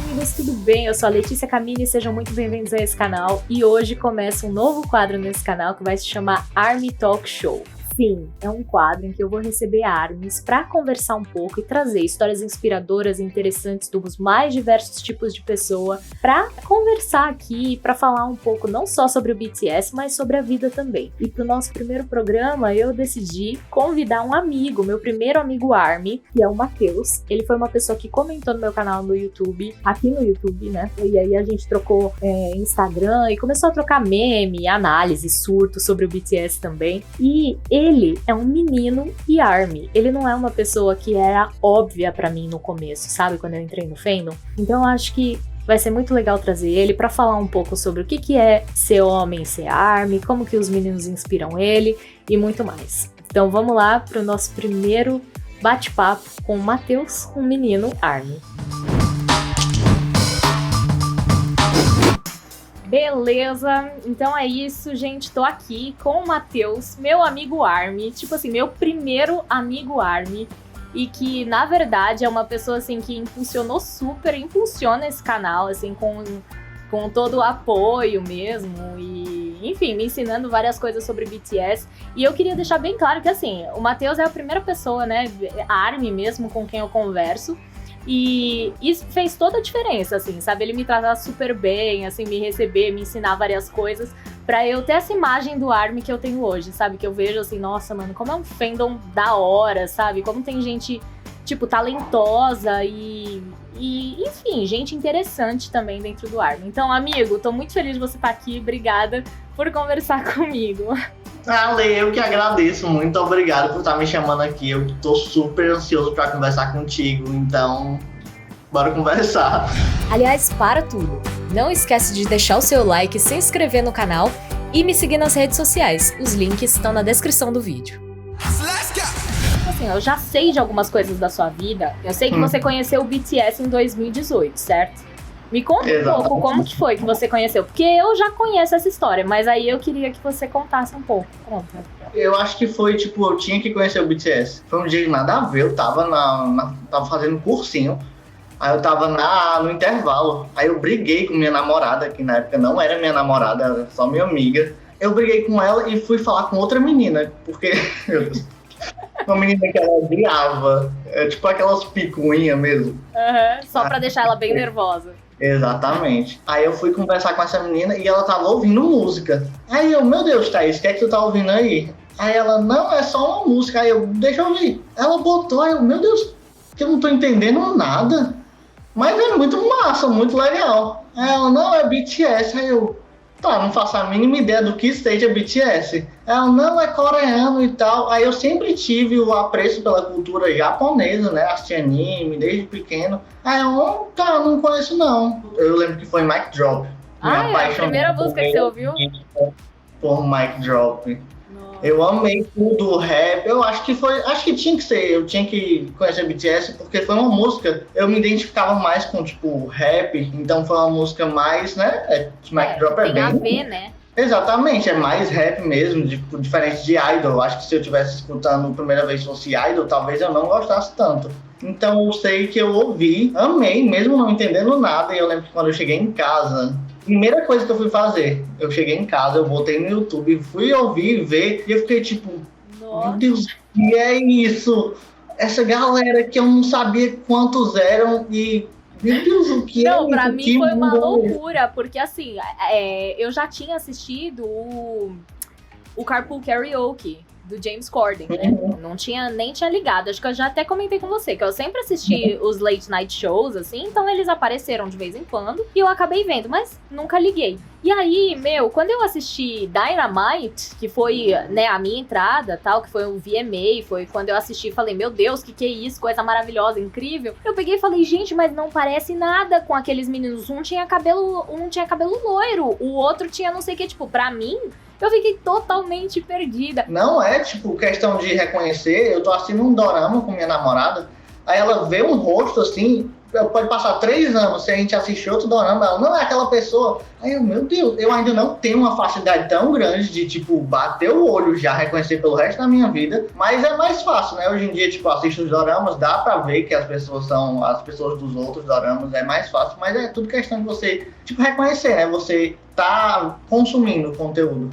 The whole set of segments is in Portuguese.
amigos, tudo bem? Eu sou a Letícia Camini, sejam muito bem-vindos a esse canal e hoje começa um novo quadro nesse canal que vai se chamar Army Talk Show. Sim, é um quadro em que eu vou receber armies para conversar um pouco e trazer histórias inspiradoras e interessantes dos mais diversos tipos de pessoa para conversar aqui, para falar um pouco não só sobre o BTS, mas sobre a vida também. E pro nosso primeiro programa eu decidi convidar um amigo, meu primeiro amigo army, que é o Matheus. Ele foi uma pessoa que comentou no meu canal no YouTube, aqui no YouTube, né? E aí a gente trocou Instagram e começou a trocar meme, análise, surto sobre o BTS também. E ele é um menino e army. Ele não é uma pessoa que era óbvia pra mim no começo, sabe? Quando eu entrei no fandom. Então eu acho que vai ser muito legal trazer ele pra falar um pouco sobre o que é ser homem, ser army, como que os meninos inspiram ele e muito mais. Então vamos lá pro nosso primeiro bate-papo com o Matheus, um menino army. Beleza, então é isso, gente, tô aqui com o Matheus, meu amigo army, tipo assim, meu primeiro amigo army, e que, na verdade, é uma pessoa, assim, que impulsiona esse canal, assim, com todo o apoio mesmo, e, enfim, me ensinando várias coisas sobre BTS, e eu queria deixar bem claro que, assim, o Matheus é a primeira pessoa, né, army mesmo, com quem eu converso. E isso fez toda a diferença, assim, sabe? Ele me tratar super bem, assim, me receber, me ensinar várias coisas pra eu ter essa imagem do army que eu tenho hoje, sabe? Que eu vejo assim, nossa, mano, como é um fandom da hora, sabe? Como tem gente, tipo, talentosa e enfim, gente interessante também dentro do army. Então, amigo, tô muito feliz de você estar aqui, obrigada por conversar comigo. Ale, eu que agradeço, muito obrigado por estar me chamando aqui. Eu tô super ansioso pra conversar contigo, então bora conversar. Aliás, para tudo, não esquece de deixar o seu like, se inscrever no canal e me seguir nas redes sociais. Os links estão na descrição do vídeo. Assim, eu já sei de algumas coisas da sua vida. Eu sei que você conheceu o BTS em 2018, certo? Me conta um pouco como que foi que você conheceu, porque eu já conheço essa história, mas aí eu queria que você contasse um pouco. Conta. Eu acho que foi, tipo, eu tinha que conhecer o BTS. Foi um dia de nada a ver, eu tava tava fazendo cursinho, aí eu tava no intervalo, aí eu briguei com minha namorada, que na época não era minha namorada, era só minha amiga. Eu briguei com ela e fui falar com outra menina, porque, meu Deus, uma menina que ela odiava, tipo aquelas picuinhas mesmo. Só pra deixar ela bem nervosa. Exatamente. Aí eu fui conversar com essa menina e ela tava ouvindo música. Aí eu, meu Deus, Thaís, o que é que tu tá ouvindo aí? Aí ela, não, é só uma música. Aí eu, deixa eu ouvir. Ela botou, aí eu, meu Deus, que eu não tô entendendo nada. Mas é muito massa, muito legal. Aí ela, não, é BTS. Aí eu, tá, não faço a mínima ideia do que seja BTS. Ela, não, é coreano e tal. Aí eu sempre tive o apreço pela cultura japonesa, né? Assisti anime desde pequeno. Aí eu, tá, não conheço não. Eu lembro que foi Mic Drop. É a primeira música que você ouviu? Por Mic Drop. Nossa. Eu amei tudo, o rap. Eu acho que tinha que ser. Eu tinha que conhecer BTS porque foi uma música. Eu me identificava mais com, tipo, rap. Então foi uma música mais, né? Mic Drop é bem... Tem a ver, né? Exatamente, é mais rap mesmo, diferente de Idol. Acho que se eu estivesse escutando a primeira vez fosse Idol, talvez eu não gostasse tanto. Então eu sei que eu ouvi, amei, mesmo não entendendo nada. E eu lembro que quando eu cheguei em casa, primeira coisa que eu fui fazer, eu cheguei em casa, eu voltei no YouTube, fui ouvir, ver, e eu fiquei tipo, nossa, meu Deus, que é isso? Essa galera que eu não sabia quantos eram e... Meu Deus, o que não, pra mim foi uma loucura, porque assim, eu já tinha assistido o Carpool Karaoke do James Corden, né? Nem tinha ligado. Acho que eu já até comentei com você, que eu sempre assisti os late night shows, assim, então eles apareceram de vez em quando, e eu acabei vendo, mas nunca liguei. E aí, quando eu assisti Dynamite, que foi, né, a minha entrada, tal, que foi um VMA, foi quando eu assisti e falei, meu Deus, que é isso, coisa maravilhosa, incrível. Eu peguei e falei, gente, mas não parece nada com aqueles meninos. Um tinha cabelo loiro, o outro tinha não sei o que, tipo, pra mim... Eu fiquei totalmente perdida. Não é, tipo, questão de reconhecer. Eu tô assistindo um dorama com minha namorada. Aí ela vê um rosto assim, pode passar 3 anos se a gente assistir outro dorama, ela não é aquela pessoa. Aí eu, meu Deus, eu ainda não tenho uma facilidade tão grande de, tipo, bater o olho já, reconhecer pelo resto da minha vida, mas é mais fácil, né? Hoje em dia, tipo, assisto os doramas, dá pra ver que as pessoas são as pessoas dos outros doramas, é mais fácil, mas é tudo questão de você, tipo, reconhecer, né? Você tá consumindo o conteúdo.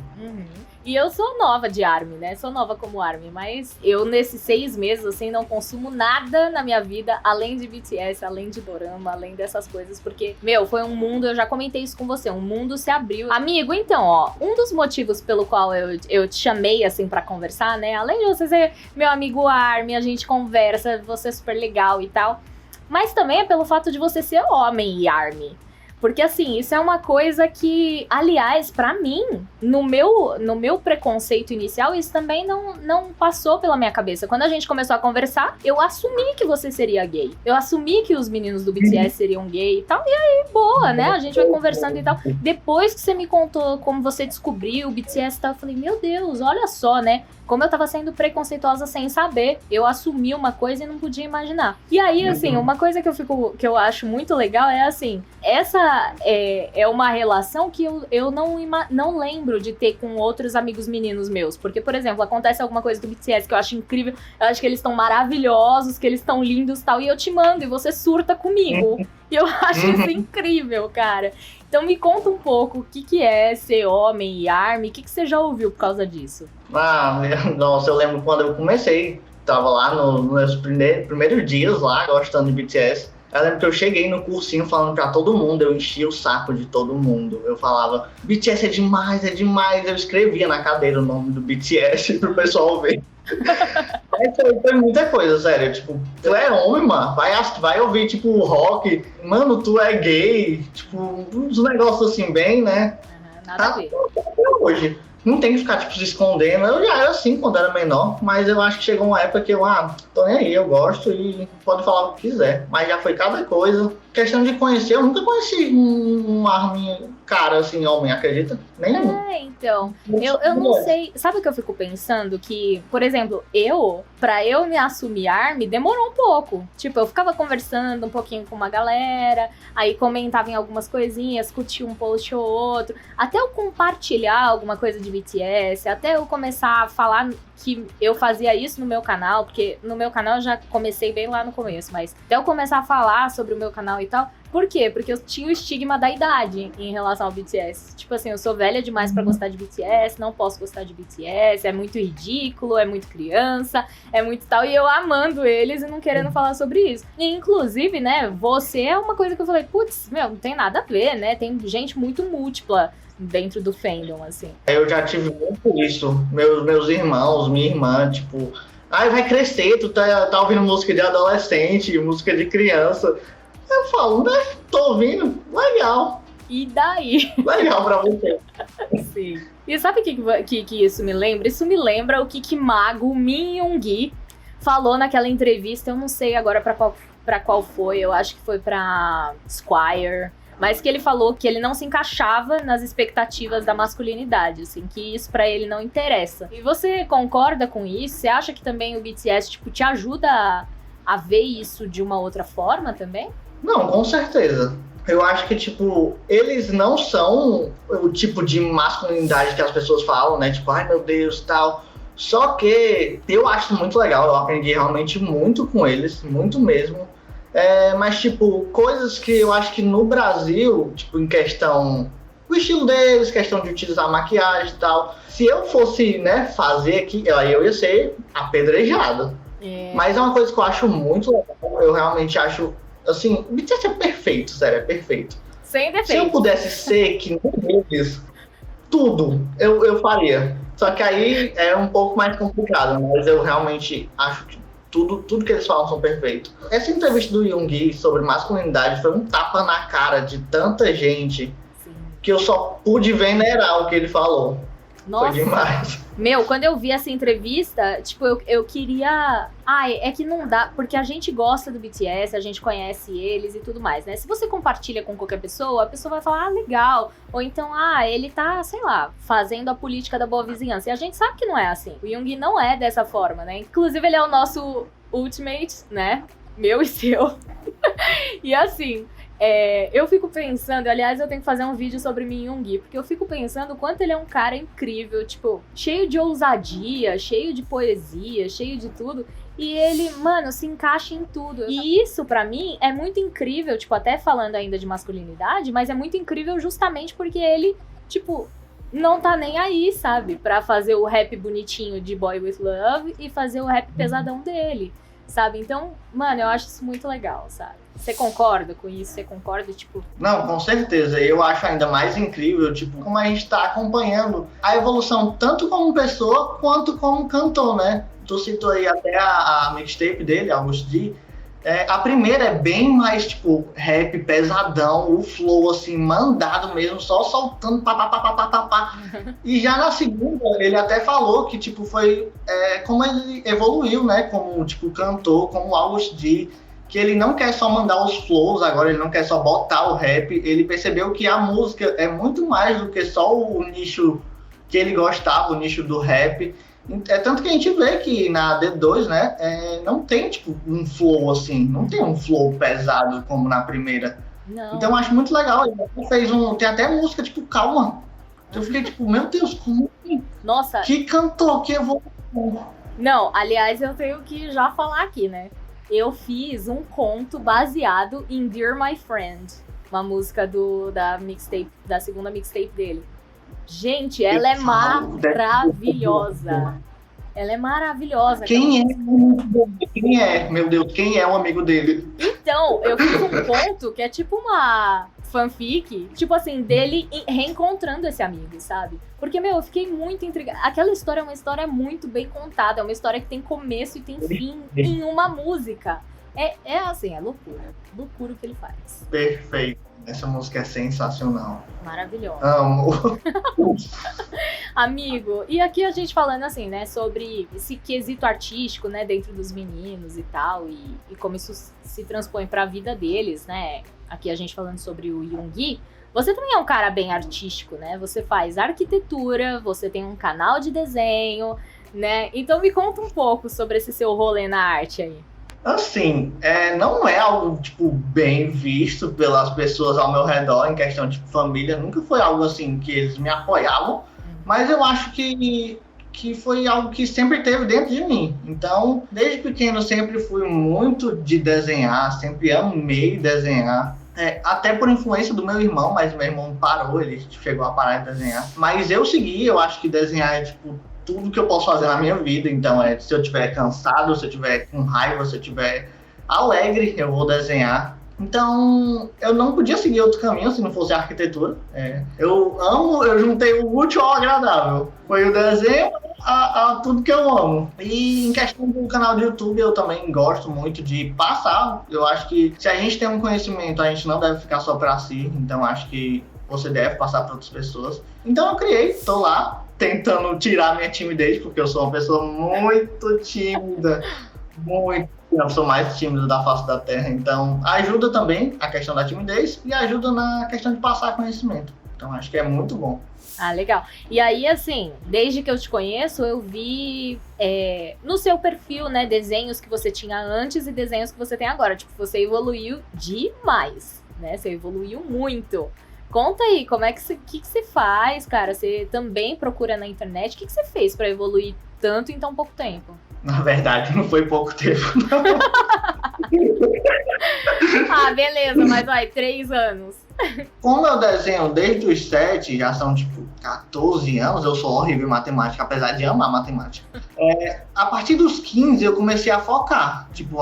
E eu sou nova de ARMY, né? Sou nova como ARMY, mas eu nesses 6 meses, assim, não consumo nada na minha vida, além de BTS, além de dorama, além dessas coisas, porque, meu, foi um mundo, eu já comentei isso com você, um mundo se abriu. Amigo, então, ó, um dos motivos pelo qual eu te chamei, assim, pra conversar, né? Além de você ser meu amigo ARMY, a gente conversa, você é super legal e tal, mas também é pelo fato de você ser homem e ARMY. Porque, assim, isso é uma coisa que, aliás, pra mim, no meu preconceito inicial, isso também não passou pela minha cabeça. Quando a gente começou a conversar, eu assumi que você seria gay. Eu assumi que os meninos do BTS seriam gay e tal. E aí, boa, né? A gente vai conversando e tal. Depois que você me contou como você descobriu o BTS e tal, eu falei, meu Deus, olha só, né? Como eu tava sendo preconceituosa sem saber. Eu assumi uma coisa e não podia imaginar. E aí, assim, uma coisa que eu acho muito legal é, assim, essa é uma relação que eu não lembro de ter com outros amigos meninos meus. Porque, por exemplo, acontece alguma coisa do BTS que eu acho incrível. Eu acho que eles estão maravilhosos, que eles estão lindos e tal. E eu te mando e você surta comigo. E eu acho isso incrível, cara. Então me conta um pouco o que é ser homem e ARMY, o que você já ouviu por causa disso? Ah, nossa, eu lembro quando eu comecei, tava lá nos meus primeiros dias lá, gostando de BTS. Eu lembro que eu cheguei no cursinho falando pra todo mundo, eu enchia o saco de todo mundo. Eu falava, BTS é demais, é demais. Eu escrevia na cadeira o nome do BTS pro pessoal ver. Foi muita coisa, sério. Tipo, tu é homem, mano. Vai ouvir, tipo, rock. Mano, tu é gay. Tipo, uns negócios assim, bem, né? Nada a ver. Até hoje. Não tem que ficar, tipo, se escondendo. Eu já era assim quando era menor, mas eu acho que chegou uma época que eu, tô nem aí, eu gosto e pode falar o que quiser. Mas já foi cada coisa. Questão de conhecer, eu nunca conheci um ARMY cara, assim, homem, acredita? Nenhum. Então, eu não sei. Sabe o que eu fico pensando? Que, por exemplo, pra eu me assumir ARMY, demorou um pouco. Tipo, eu ficava conversando um pouquinho com uma galera, aí comentava em algumas coisinhas, curtia um post ou outro. Até eu compartilhar alguma coisa de BTS, até eu começar a falar que eu fazia isso no meu canal, porque no meu canal eu já comecei bem lá no começo, mas até eu começar a falar sobre o meu canal e tal. Por quê? Porque eu tinha o estigma da idade em relação ao BTS. Tipo assim, eu sou velha demais pra gostar de BTS, não posso gostar de BTS, é muito ridículo, é muito criança, é muito tal. E eu amando eles e não querendo falar sobre isso. E, inclusive, né, você é uma coisa que eu falei, putz, não tem nada a ver, né? Tem gente muito múltipla dentro do fandom, assim. Eu já tive muito isso. Meus irmãos, minha irmã, tipo... vai crescer, tu tá ouvindo música de adolescente, música de criança... Eu falo, né? Tô ouvindo, legal. E daí? Legal pra você. Sim. E sabe o que isso me lembra? Isso me lembra o que Mago Min Yoongi falou naquela entrevista. Eu não sei agora pra qual foi. Eu acho que foi pra Squire. Mas que ele falou que ele não se encaixava nas expectativas da masculinidade, assim, que isso pra ele não interessa. E você concorda com isso? Você acha que também o BTS, tipo, te ajuda a ver isso de uma outra forma também? Não, com certeza. Eu acho que, tipo, eles não são o tipo de masculinidade que as pessoas falam, né? Tipo, ai meu Deus, tal. Só que eu acho muito legal, eu aprendi realmente muito com eles, muito mesmo. Mas, tipo, coisas que eu acho que no Brasil, tipo, em questão o estilo deles, questão de utilizar maquiagem e tal. Se eu fosse, né, fazer aqui, aí eu ia ser apedrejado. Mas é uma coisa que eu acho muito legal, eu realmente acho. Assim, o BTS é perfeito, sério, é perfeito. Sem defeito. Se eu pudesse ser que nem eles, tudo eu faria. Só que aí é um pouco mais complicado, mas eu realmente acho que tudo que eles falam são perfeitos. Essa entrevista do Yoongi sobre masculinidade foi um tapa na cara de tanta gente. Sim. Que eu só pude venerar o que ele falou. Nossa. Foi demais. Meu, quando eu vi essa entrevista, tipo, eu queria... é que não dá, porque a gente gosta do BTS, a gente conhece eles e tudo mais, né? Se você compartilha com qualquer pessoa, a pessoa vai falar, legal. Ou então, ele tá, sei lá, fazendo a política da boa vizinhança. E a gente sabe que não é assim. O Yoongi não é dessa forma, né? Inclusive, ele é o nosso ultimate, né? Meu e seu. E assim, eu fico pensando, aliás, eu tenho que fazer um vídeo sobre Min Yoongi, porque eu fico pensando o quanto ele é um cara incrível, tipo, cheio de ousadia, cheio de poesia, cheio de tudo. E ele, mano, se encaixa em tudo. E isso, pra mim, é muito incrível, tipo, até falando ainda de masculinidade, mas é muito incrível justamente porque ele, tipo, não tá nem aí, sabe? Pra fazer o rap bonitinho de Boy With Love e fazer o rap pesadão dele, sabe? Então, mano, eu acho isso muito legal, sabe? Você concorda com isso? Você concorda, tipo... Não, com certeza. Eu acho ainda mais incrível, tipo, como a gente tá acompanhando a evolução tanto como pessoa quanto como cantor, né? Tu citou aí até a mixtape dele, August D. A primeira é bem mais, tipo, rap pesadão, o flow, assim, mandado mesmo, só soltando pá. E já na segunda, ele até falou que, tipo, foi como ele evoluiu, né? Como, tipo, cantor, como August D. Que ele não quer só mandar os flows agora, ele não quer só botar o rap, ele percebeu que a música é muito mais do que só o nicho que ele gostava, o nicho do rap. É tanto que a gente vê que na D2, né, não tem, tipo, um flow assim, não tem um flow pesado como na primeira. Não. Então eu acho muito legal, ele fez tem até música, tipo, calma. Eu fiquei tipo, meu Deus, como assim? Nossa. Que cantor, que evolução. Não, aliás, eu tenho que já falar aqui, né? Eu fiz um conto baseado em Dear My Friend, uma música da segunda mixtape dele. Gente, ela é maravilhosa. Ela é maravilhosa. Quem é? Meu Deus, quem é um amigo dele? Então, eu fiz um conto que é tipo uma fanfic, tipo assim, dele reencontrando esse amigo, sabe? Porque, eu fiquei muito intrigada. Aquela história é uma história muito bem contada, é uma história que tem começo e tem fim em uma música. É assim, é loucura. Loucura o que ele faz. Perfeito. Essa música é sensacional. Maravilhosa. Amo. Amigo, e aqui a gente falando assim, né, sobre esse quesito artístico, né, dentro dos meninos e tal, e como isso se transpõe pra vida deles, né? Aqui a gente falando sobre o Yoongi. Você também é um cara bem artístico, né? Você faz arquitetura, você tem um canal de desenho, né? Então me conta um pouco sobre esse seu rolê na arte aí. Assim, não é algo, tipo, bem visto pelas pessoas ao meu redor, em questão de família. Nunca foi algo, assim, que eles me apoiavam. Mas eu acho que foi algo que sempre teve dentro de mim. Então, desde pequeno, sempre fui muito de desenhar. Sempre amei desenhar. Até por influência do meu irmão, mas meu irmão parou, ele chegou a parar de desenhar. Mas eu segui, eu acho que desenhar é, tipo, tudo que eu posso fazer na minha vida. Então, se eu estiver cansado, se eu estiver com raiva, se eu estiver alegre, eu vou desenhar. Então, eu não podia seguir outro caminho se não fosse a arquitetura. Eu juntei o útil ao agradável. Foi o desenho a tudo que eu amo. E em questão do canal do YouTube, eu também gosto muito de passar. Eu acho que se a gente tem um conhecimento, a gente não deve ficar só pra si. Então, acho que você deve passar para outras pessoas. Então, eu criei, tô lá, tentando tirar minha timidez, porque eu sou uma pessoa muito tímida, eu sou mais tímido da face da terra, então ajuda também a questão da timidez e ajuda na questão de passar conhecimento. Então acho que é muito bom. Ah, legal. E aí, assim, desde que eu te conheço, eu vi no seu perfil, né, desenhos que você tinha antes e desenhos que você tem agora. Tipo, você evoluiu demais, né? Você evoluiu muito. Conta aí, como é que você faz, cara? Você também procura na internet? O que você fez pra evoluir tanto em tão pouco tempo? Na verdade, não foi pouco tempo, não. Ah, beleza, mas vai, 3 anos. Como eu desenho desde os 7, já são tipo 14 anos, eu sou horrível em matemática, apesar de amar matemática. A partir dos 15 eu comecei a focar, tipo,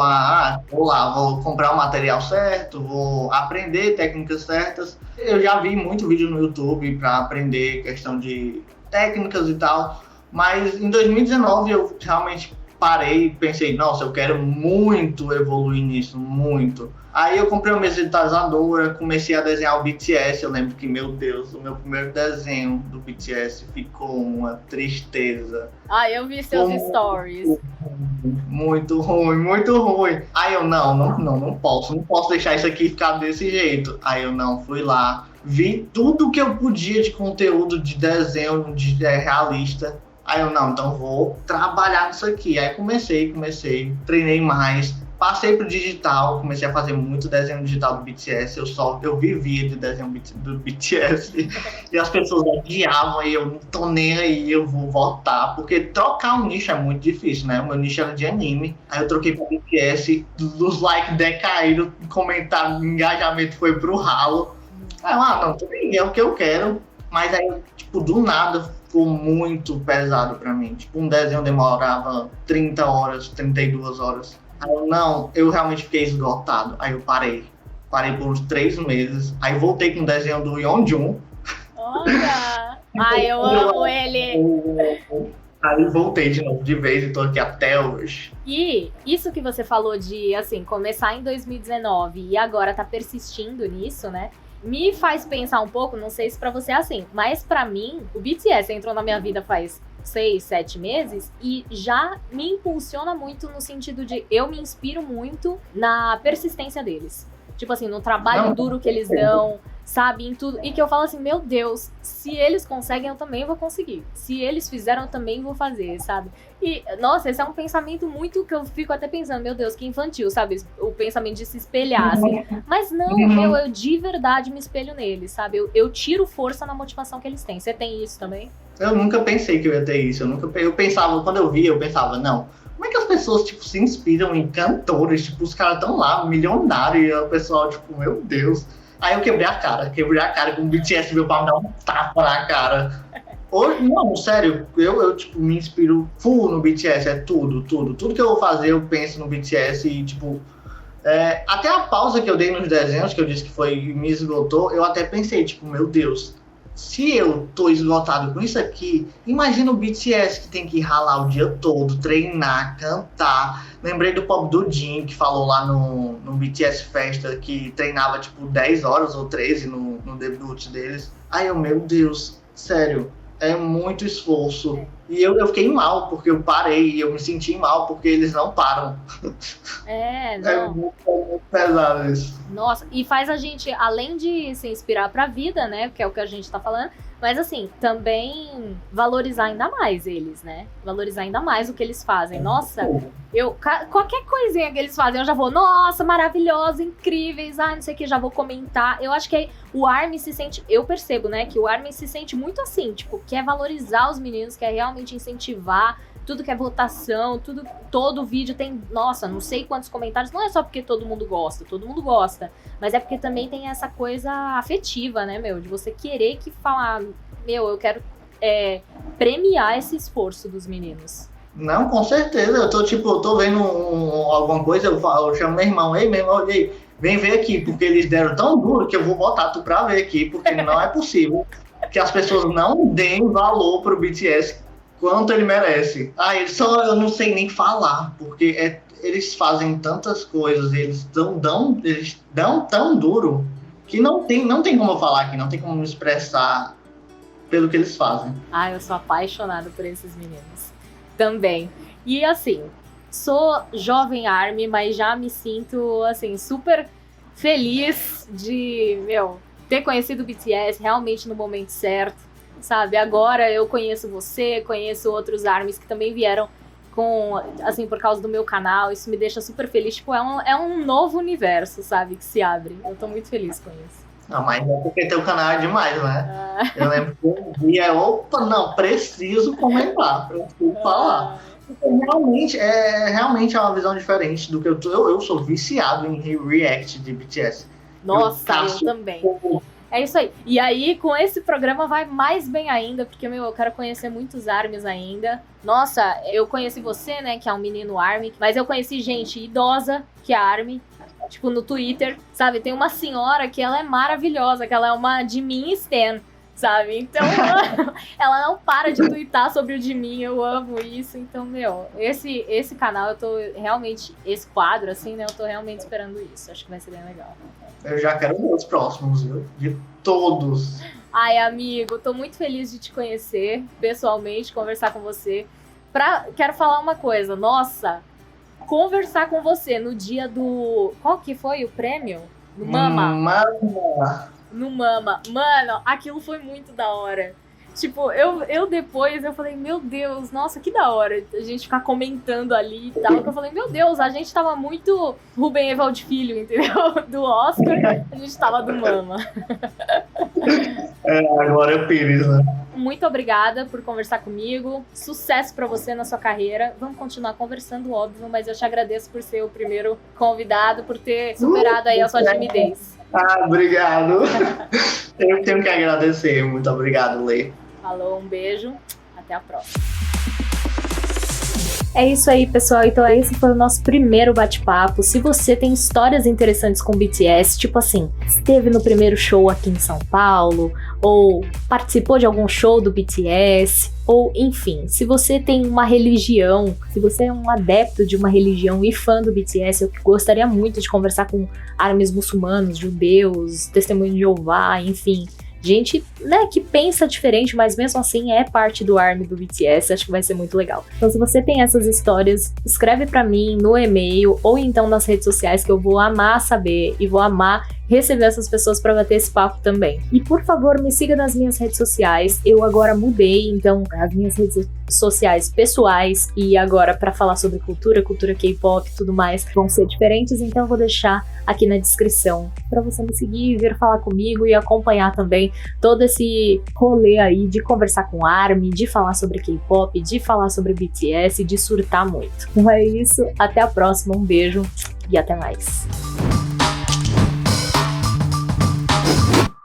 vou comprar o material certo, vou aprender técnicas certas. Eu já vi muito vídeo no YouTube para aprender questão de técnicas e tal, mas em 2019 eu realmente parei e pensei, nossa, eu quero muito evoluir nisso, muito. Aí eu comprei uma mesa digitalizadora, comecei a desenhar o BTS. Eu lembro que, meu Deus, o meu primeiro desenho do BTS ficou uma tristeza. Ah, eu vi seus stories. Muito ruim, muito ruim. Aí eu, não posso deixar isso aqui ficar desse jeito. Aí eu fui lá, vi tudo que eu podia de conteúdo de desenho realista. Aí eu, então vou trabalhar nisso aqui. Aí comecei, treinei mais. passei pro digital, comecei a fazer muito desenho digital do BTS, eu vivia de desenho do BTS, e as pessoas odiavam, e eu não tô nem aí, eu vou voltar, porque trocar um nicho é muito difícil, né? O meu nicho era de anime, aí eu troquei pro BTS, os likes decaíram, comentário, engajamento foi pro ralo, aí eu, não, tudo bem, é o que eu quero, mas aí, tipo, do nada, ficou muito pesado pra mim, tipo, um desenho demorava 30 horas, 32 horas, eu realmente fiquei esgotado. Aí eu parei por uns 3 meses. Aí voltei com o desenho do Yeonjun. Olha! Ai, eu amo ele! Aí voltei de novo de vez e tô aqui até hoje. E isso que você falou de, assim, começar em 2019 e agora tá persistindo nisso, né? Me faz pensar um pouco, não sei se pra você é assim, mas pra mim, o BTS entrou na minha vida faz 6, 7 meses e já me impulsiona muito no sentido de eu me inspiro muito na persistência deles. Tipo assim, no trabalho duro que eles dão, sabe, em tudo. E que eu falo assim, meu Deus, se eles conseguem, eu também vou conseguir. Se eles fizeram, eu também vou fazer, sabe? E, nossa, esse é um pensamento muito que eu fico até pensando, meu Deus, que infantil, sabe? O pensamento de se espelhar, assim. Mas não, eu de verdade me espelho neles, sabe? Eu tiro força na motivação que eles têm. Você tem isso também? Eu nunca pensei que eu ia ter isso. Eu pensava, quando eu via, eu pensava, não, como é que as pessoas, tipo, se inspiram em cantores? Tipo, os caras estão lá, milionários, e o pessoal, tipo, meu Deus. Aí eu quebrei a cara com o BTS veio pra me dar um tapa na cara. Hoje, não, sério, eu tipo, me inspiro full no BTS, é tudo que eu vou fazer, eu penso no BTS e, tipo, até a pausa que eu dei nos desenhos, que eu disse que me esgotou, eu até pensei, tipo, meu Deus, se eu tô esgotado com isso aqui, imagina o BTS que tem que ralar o dia todo, treinar, cantar. Lembrei do Pop do Jin, que falou lá no BTS Festa, que treinava tipo 10 horas ou 13 no debut deles. Aí eu, meu Deus, sério, é muito esforço. E eu fiquei mal, porque eu parei, e eu me senti mal, porque eles não param. Não. É muito pesado isso. Nossa, e faz a gente, além de se inspirar pra vida, né, que é o que a gente tá falando, mas assim, também valorizar ainda mais eles, né? Valorizar ainda mais o que eles fazem. Nossa, qualquer coisinha que eles fazem, eu já vou, nossa, maravilhosa, incríveis, não sei o que, já vou comentar. Eu acho que o ARMY se sente, eu percebo, né, que o ARMY se sente muito assim, tipo, quer valorizar os meninos, quer realmente incentivar. Tudo que é votação, todo vídeo tem, nossa, não sei quantos comentários, não é só porque todo mundo gosta, mas é porque também tem essa coisa afetiva, né, meu, de você querer que falar, meu, eu quero premiar esse esforço dos meninos. Não, com certeza, eu tô vendo alguma coisa, eu chamo meu irmão, ei, vem ver aqui, porque eles deram tão duro que eu vou botar tu pra ver aqui, porque não é possível que as pessoas não deem valor pro BTS quanto ele merece. Eu não sei nem falar, porque eles fazem tantas coisas, eles dão tão duro que não tem como eu falar aqui, não tem como me expressar pelo que eles fazem. Eu sou apaixonada por esses meninos também. E assim, sou jovem ARMY, mas já me sinto assim super feliz de, ter conhecido o BTS realmente no momento certo. Sabe, agora eu conheço você, conheço outros ARMYs que também vieram por causa do meu canal, isso me deixa super feliz, tipo, é um novo universo, sabe, que se abre, eu tô muito feliz com isso. Não, mas é porque teu canal é demais, né? Eu lembro que um dia, preciso comentar, preciso falar. Porque realmente é uma visão diferente do que eu sou viciado em react de BTS. Nossa, eu também. É isso aí. E aí, com esse programa vai mais bem ainda, porque, eu quero conhecer muitos ARMYs ainda. Nossa, eu conheci você, né, que é um menino ARMY, mas eu conheci gente idosa que é ARMY, tipo, no Twitter, sabe? Tem uma senhora que ela é maravilhosa, que ela é uma Jimin Stan, sabe? Então, ela não para de twittar sobre o Jimin, eu amo isso. Então, esse canal, eu tô realmente, esse quadro, assim, né, eu tô realmente esperando isso. Acho que vai ser bem legal. Eu já quero ver os próximos, viu? De todos. Ai, amigo, tô muito feliz de te conhecer pessoalmente, conversar com você. Quero falar uma coisa, nossa, conversar com você no dia do... Qual que foi o prêmio? No Mama. Mama. No Mama. Mano, aquilo foi muito da hora. Tipo, eu depois, eu falei, meu Deus, nossa, que da hora a gente ficar comentando ali e tal. Que eu falei, meu Deus, a gente tava muito Rubem Evald Filho, entendeu? Do Oscar, a gente tava do Mama. Agora é Pires, né? Muito obrigada por conversar comigo. Sucesso pra você na sua carreira. Vamos continuar conversando, óbvio, mas eu te agradeço por ser o primeiro convidado, por ter superado aí a sua timidez. Obrigado. Eu tenho que agradecer. Muito obrigado, Lê. Falou, um beijo. Até a próxima. É isso aí, pessoal. Então esse foi o nosso primeiro bate-papo. Se você tem histórias interessantes com BTS, tipo assim, esteve no primeiro show aqui em São Paulo, ou participou de algum show do BTS, ou enfim, se você tem uma religião, se você é um adepto de uma religião e fã do BTS, eu gostaria muito de conversar com árabes muçulmanos, judeus, testemunho de Jeová, enfim, gente, né, que pensa diferente, mas mesmo assim é parte do ARMY do BTS, acho que vai ser muito legal. Então se você tem essas histórias, escreve pra mim no e-mail ou então nas redes sociais, que eu vou amar saber e vou amar receber essas pessoas para bater esse papo também. E por favor, me siga nas minhas redes sociais. Eu agora mudei, então as minhas redes sociais pessoais e agora para falar sobre cultura K-pop e tudo mais vão ser diferentes, então eu vou deixar aqui na descrição para você me seguir, vir falar comigo e acompanhar também todo esse rolê aí de conversar com ARMY, de falar sobre K-pop, de falar sobre BTS, de surtar muito. Então é isso, até a próxima, um beijo e até mais.